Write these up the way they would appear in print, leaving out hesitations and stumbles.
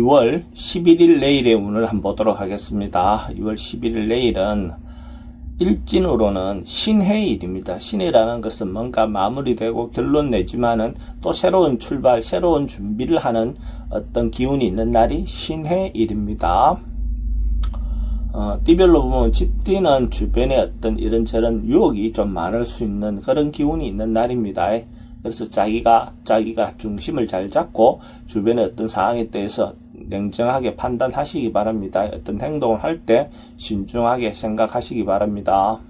6월 11일 내일의 운을 한번 보도록 하겠습니다. 6월 11일 내일은 일진으로는 신해일입니다. 신해라는 것은 뭔가 마무리되고 결론 내지만은 또 새로운 출발, 새로운 준비를 하는 어떤 기운이 있는 날이 신해일입니다. 띠별로 보면 집띠는 주변에 어떤 이런저런 유혹이 좀 많을 수 있는 그런 기운이 있는 날입니다. 그래서 자기가 중심을 잘 잡고 주변의 어떤 상황에 대해서 냉정하게 판단하시기 바랍니다. 어떤 행동을 할 때 신중하게 생각하시기 바랍니다.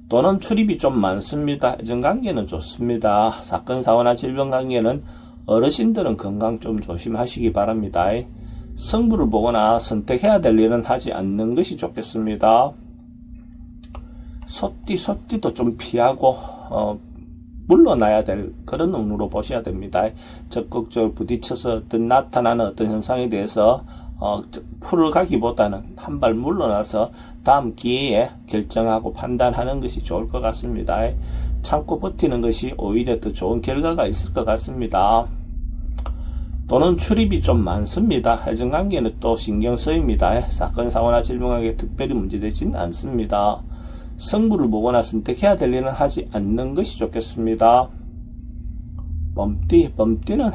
또는 출입이 좀 많습니다. 애정관계는 좋습니다. 사건, 사고나 질병 관계는 어르신들은 건강 좀 조심하시기 바랍니다. 승부를 보거나 선택해야 될 일은 하지 않는 것이 좋겠습니다. 소띠도 좀 피하고 물러나야 될 그런 운으로 보셔야 됩니다. 적극적으로 부딪혀서 어떤 나타나는 어떤 현상에 대해서 풀어가기보다는 한 발 물러나서 다음 기회에 결정하고 판단하는 것이 좋을 것 같습니다. 참고 버티는 것이 오히려 더 좋은 결과가 있을 것 같습니다. 또는 출입이 좀 많습니다. 애정관계는 또 신경 쓰입니다. 사건, 사고나 질병관계 특별히 문제되지는 않습니다. 승부를 보거나 선택해야 될 일은 하지 않는 것이 좋겠습니다. 범띠는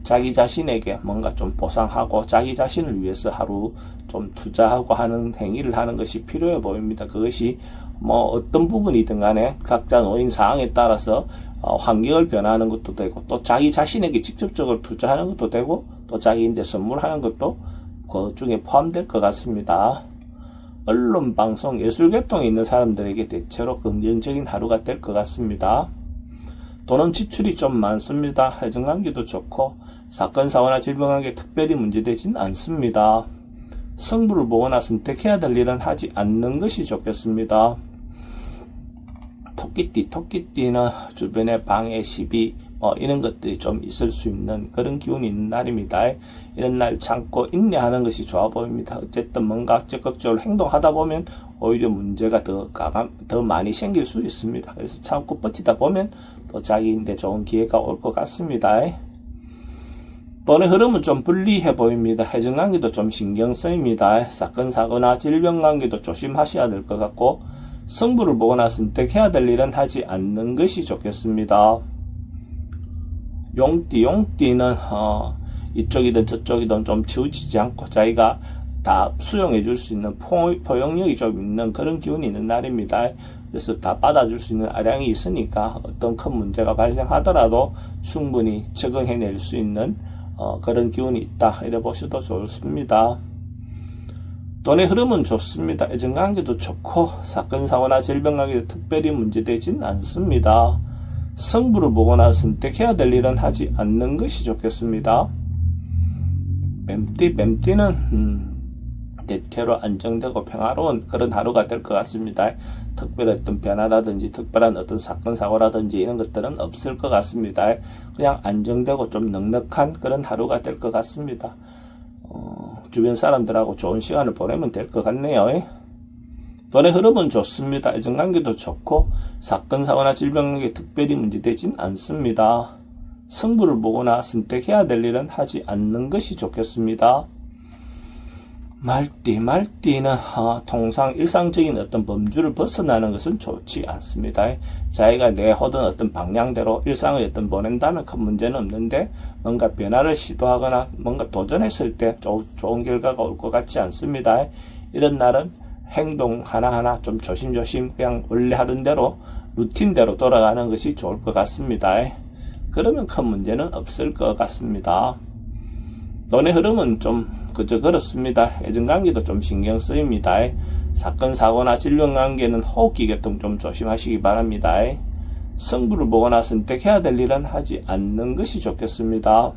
자기 자신에게 뭔가 좀 보상하고 자기 자신을 위해서 하루 좀 투자하고 하는 행위를 하는 것이 필요해 보입니다. 그것이 뭐 어떤 부분이든 간에 각자 놓인 상황에 따라서 환경을 변화하는 것도 되고 또 자기 자신에게 직접적으로 투자하는 것도 되고 또 자기인데 선물하는 것도 그 중에 포함될 것 같습니다. 언론, 방송, 예술계통에 있는 사람들에게 대체로 긍정적인 하루가 될 것 같습니다. 또는 지출이 좀 많습니다. 애정관계도 좋고 사건, 사고나 질병관계 특별히 문제되진 않습니다. 승부를 보거나 선택해야 될 일은 하지 않는 것이 좋겠습니다. 토끼띠는 주변의 방해, 시비 이런 것들이 좀 있을 수 있는 그런 기운이 있는 날입니다. 이런 날 참고 인내하는 것이 좋아 보입니다. 어쨌든 뭔가 적극적으로 행동하다 보면 오히려 문제가 더 많이 생길 수 있습니다. 그래서 참고 버티다 보면 또 자기인데 좋은 기회가 올 것 같습니다. 돈의 흐름은 좀 불리해 보입니다. 애정관계도 좀 신경 쓰입니다. 사건, 사고나 질병관계도 조심하셔야 될 것 같고 승부를 보거나 선택해야 될 일은 하지 않는 것이 좋겠습니다. 용띠는 이쪽이든 저쪽이든 좀 치우치지 않고 자기가 다 수용해 줄 수 있는 포용력이 좀 있는 그런 기운이 있는 날입니다. 그래서 다 받아줄 수 있는 아량이 있으니까 어떤 큰 문제가 발생하더라도 충분히 적응해낼 수 있는 그런 기운이 있다 이래 보셔도 좋습니다. 돈의 흐름은 좋습니다. 애정관계도 좋고 사건, 사고나 질병관계도 특별히 문제되진 않습니다. 승부를 보거나 선택해야 될 일은 하지 않는 것이 좋겠습니다. 뱀띠는 대체로 안정되고 평화로운 그런 하루가 될 것 같습니다. 특별한 어떤 변화라든지 특별한 어떤 사건, 사고라든지 이런 것들은 없을 것 같습니다. 그냥 안정되고 좀 넉넉한 그런 하루가 될 것 같습니다. 주변 사람들하고 좋은 시간을 보내면 될 것 같네요. 돈의 흐름은 좋습니다. 애정관계도 좋고 사건, 사고나 질병관계 특별히 문제되진 않습니다. 승부를 보거나 선택해야 될 일은 하지 않는 것이 좋겠습니다. 말띠는 통상 일상적인 어떤 범주를 벗어나는 것은 좋지 않습니다. 자기가 내호든 어떤 방향대로 일상을 어떤 보낸다면 큰 문제는 없는데 뭔가 변화를 시도하거나 뭔가 도전했을 때 좋은 결과가 올 것 같지 않습니다. 이런 날은 행동 하나하나 좀 조심조심 그냥 원래 하던 대로 루틴대로 돌아가는 것이 좋을 것 같습니다. 그러면 큰 문제는 없을 것 같습니다. 돈의 흐름은 좀 그저 그렇습니다. 애정관계도 좀 신경 쓰입니다. 사건, 사고나 질병관계는 호흡기 계통 좀 조심하시기 바랍니다. 승부를 보거나 선택해야 될 일은 하지 않는 것이 좋겠습니다.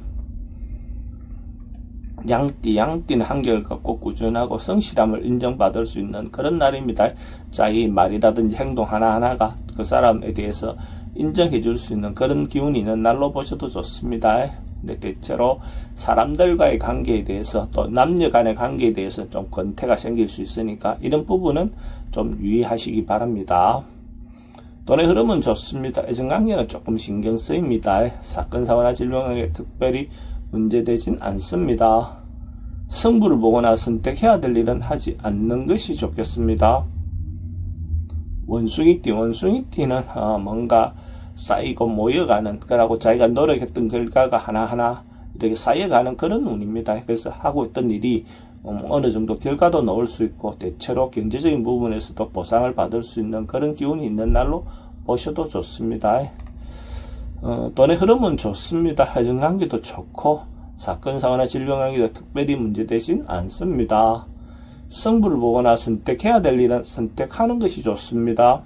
양띠는 한결같고 꾸준하고 성실함을 인정받을 수 있는 그런 날입니다. 자기 말이라든지 행동 하나하나가 그 사람에 대해서 인정해 줄 수 있는 그런 기운이 있는 날로 보셔도 좋습니다. 근데 대체로 사람들과의 관계에 대해서 또 남녀 간의 관계에 대해서 좀 권태가 생길 수 있으니까 이런 부분은 좀 유의하시기 바랍니다. 돈의 흐름은 좋습니다. 애정관계는 조금 신경 쓰입니다. 사건, 사고나 질병관계 특별히 문제되진 않습니다. 승부를 보거나 선택해야 될 일은 하지 않는 것이 좋겠습니다. 원숭이띠는 뭔가 쌓이고 모여가는 거라고 자기가 노력했던 결과가 하나하나 이렇게 쌓여가는 그런 운입니다. 그래서 하고 있던 일이 어느 정도 결과도 나올 수 있고 대체로 경제적인 부분에서도 보상을 받을 수 있는 그런 기운이 있는 날로 보셔도 좋습니다. 돈의 흐름은 좋습니다. 애정관계도 좋고 사건, 사고나 질병 관계도 특별히 문제되진 않습니다. 승부를 보거나 선택해야 될 일은 선택하는 것이 좋습니다.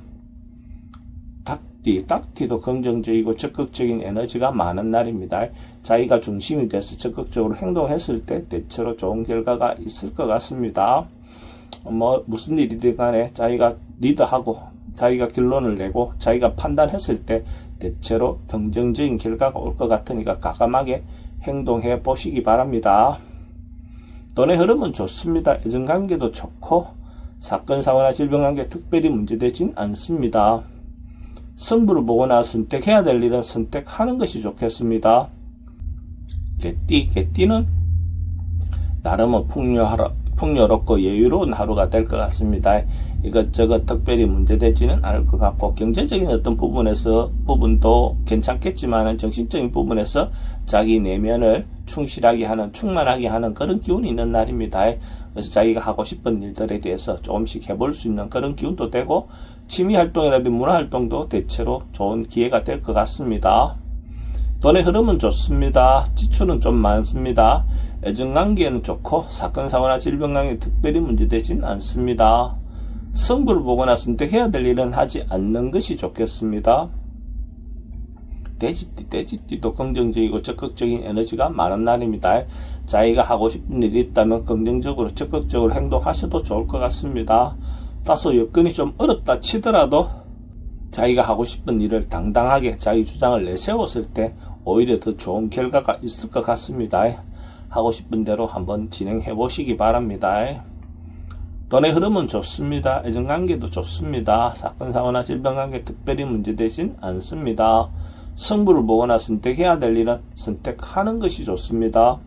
닭띠도 긍정적이고 적극적인 에너지가 많은 날입니다. 자기가 중심이 돼서 적극적으로 행동했을 때 대체로 좋은 결과가 있을 것 같습니다. 무슨 일이든 간에 자기가 리드하고 자기가 결론을 내고 자기가 판단했을 때 대체로 긍정적인 결과가 올 것 같으니까 과감하게 행동해 보시기 바랍니다. 돈의 흐름은 좋습니다. 애정관계도 좋고 사건, 사고나 질병관계 특별히 문제되진 않습니다. 승부를 보거나 선택해야 될 일은 선택하는 것이 좋겠습니다. 개띠는 나름은 풍요롭고 여유로운 하루가 될 것 같습니다. 이것저것 특별히 문제되지는 않을 것 같고 경제적인 어떤 부분도 괜찮겠지만 정신적인 부분에서 자기 내면을 충만하게 하는 그런 기운이 있는 날입니다. 그래서 자기가 하고 싶은 일들에 대해서 조금씩 해볼 수 있는 그런 기운도 되고 취미활동이라든지 문화활동도 대체로 좋은 기회가 될 것 같습니다. 돈의 흐름은 좋습니다. 지출은 좀 많습니다. 애정관계는 좋고 사건, 사고나 질병관계 특별히 문제되진 않습니다. 승부를 보거나 선택해야 될 일은 하지 않는 것이 좋겠습니다. 돼지띠도 긍정적이고 적극적인 에너지가 많은 날입니다. 자기가 하고 싶은 일이 있다면 긍정적으로 적극적으로 행동하셔도 좋을 것 같습니다. 다소 여건이 좀 어렵다 치더라도 자기가 하고 싶은 일을 당당하게 자기 주장을 내세웠을 때 오히려 더 좋은 결과가 있을 것 같습니다. 하고 싶은 대로 한번 진행해 보시기 바랍니다. 돈의 흐름은 좋습니다. 애정관계도 좋습니다. 사건, 사고나 질병관계 특별히 문제되진 않습니다. 승부를 보거나 선택해야 될 일은 선택하는 것이 좋습니다.